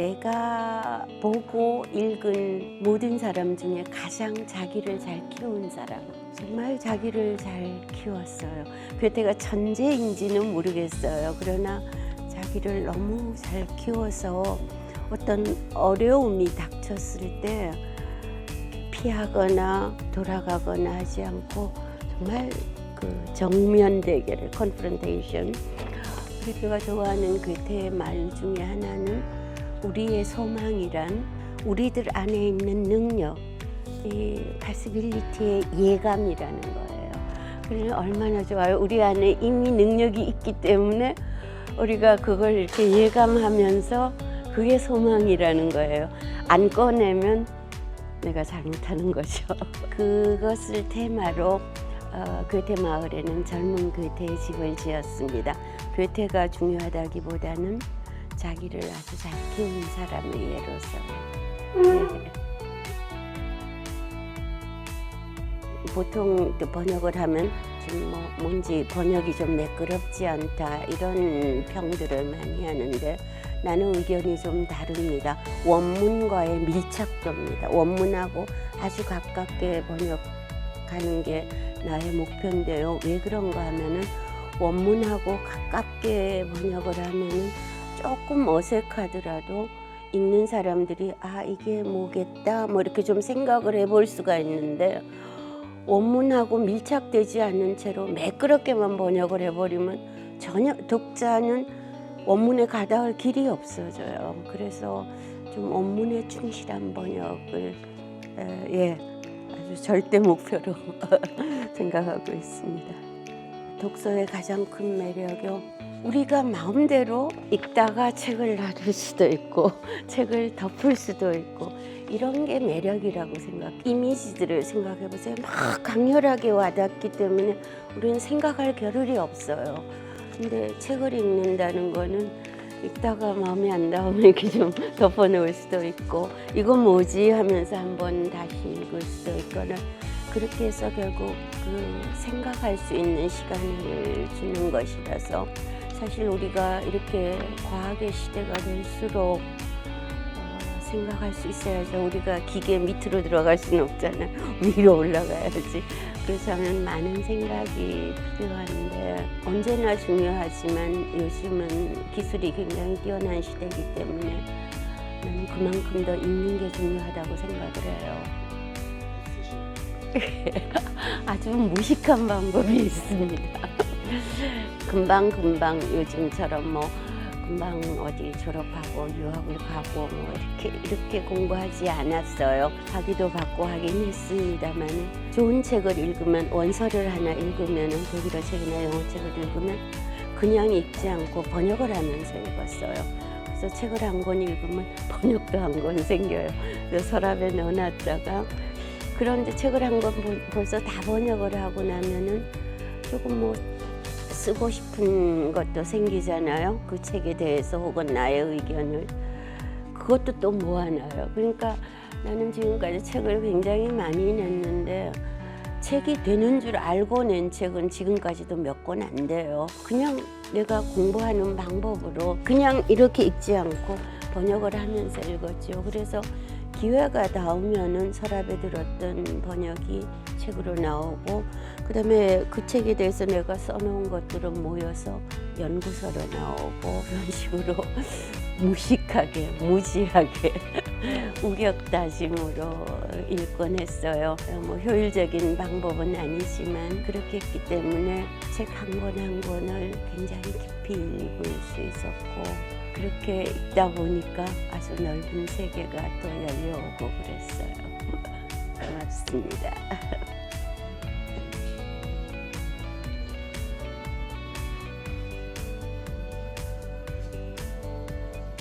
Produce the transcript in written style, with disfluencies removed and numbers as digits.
내가 보고 읽은 모든 사람 중에 가장 자기를 잘 키운 사람. 정말 자기를 잘 키웠어요. 괴테가 천재인지는 모르겠어요. 그러나 자기를 너무 잘 키워서 어떤 어려움이 닥쳤을 때 피하거나 돌아가거나 하지 않고 정말 그 정면 대결을 confrontation. 괴테가 좋아하는 괴테의 말 중에 하나는 우리의 소망이란 우리들 안에 있는 능력, 이 possibility의 예감이라는 거예요. 그래서 얼마나 좋아요. 우리 안에 이미 능력이 있기 때문에 우리가 그걸 이렇게 예감하면서 그게 소망이라는 거예요. 안 꺼내면 내가 잘못하는 거죠. 그것을 테마로 괴테 마을에는 젊은 괴테의 집을 지었습니다. 괴테가 중요하다기보다는 자기를 아주 잘 키운 사람의 예로서. 네. 보통 번역을 하면 좀 뭔지 번역이 좀 매끄럽지 않다 이런 평들을 많이 하는데 나는 의견이 좀 다릅니다. 원문과의 밀착도입니다. 원문하고 아주 가깝게 번역하는 게 나의 목표인데요. 왜 그런가 하면은 원문하고 가깝게 번역을 하면은 조금 어색하더라도 읽는 사람들이 아 이게 뭐겠다 뭐 이렇게 좀 생각을 해볼 수가 있는데 원문하고 밀착되지 않는 채로 매끄럽게만 번역을 해버리면 전혀 독자는 원문에 가닿을 길이 없어져요. 그래서 좀 원문에 충실한 번역을 아주 절대 목표로 생각하고 있습니다. 독서의 가장 큰 매력이 우리가 마음대로 읽다가 책을 놔둘 수도 있고 책을 덮을 수도 있고 이런 게 매력이라고 이미지들을 생각해 보세요. 막 강렬하게 와닿기 때문에 우리는 생각할 겨를이 없어요. 근데 책을 읽는다는 거는 읽다가 마음에 안 닿으면 이렇게 좀 덮어놓을 수도 있고 이건 뭐지 하면서 한번 다시 읽을 수도 있거나 그렇게 해서 결국 그 생각할 수 있는 시간을 주는 것이라서 사실 우리가 이렇게 과학의 시대가 될수록 생각할 수 있어야죠. 우리가 기계 밑으로 들어갈 수는 없잖아요. 위로 올라가야지. 그래서 저는 많은 생각이 필요한데 언제나 중요하지만 요즘은 기술이 굉장히 뛰어난 시대이기 때문에 나는 그만큼 더 읽는 게 중요하다고 생각을 해요. 아주 무식한 방법이 있습니다. 금방 요즘처럼 금방 어디 졸업하고 유학을 가고 이렇게 공부하지 않았어요. 학위도 받고 하긴 했습니다만 좋은 책을 읽으면 원서를 하나 읽으면 독일어 책이나 영어 책을 읽으면 그냥 읽지 않고 번역을 하면서 읽었어요. 그래서 책을 한 권 읽으면 번역도 한 권 생겨요. 그래서 서랍에 넣어놨다가 그런데 책을 한 권 벌써 다 번역을 하고 나면은 조금 쓰고 싶은 것도 생기잖아요. 그 책에 대해서 혹은 나의 의견을 그것도 또 모아놔요. 그러니까 나는 지금까지 책을 굉장히 많이 냈는데 책이 되는 줄 알고 낸 책은 지금까지도 몇 권 안 돼요. 그냥 내가 공부하는 방법으로 그냥 이렇게 읽지 않고 번역을 하면서 읽었죠. 그래서 기회가 닿으면은 서랍에 들었던 번역이 책으로 나오고 그다음에 그 책에 대해서 내가 써놓은 것들은 모여서 연구서로 나오고 그런 식으로 무식하게 무지하게 우격다짐으로 읽곤 했어요. 효율적인 방법은 아니지만 그렇게 했기 때문에 책 한 권 한 권을 굉장히 깊이 읽을 수 있었고 그렇게 읽다 보니까 아주 넓은 세계가 또 열려오고 그랬어요. 고맙습니다.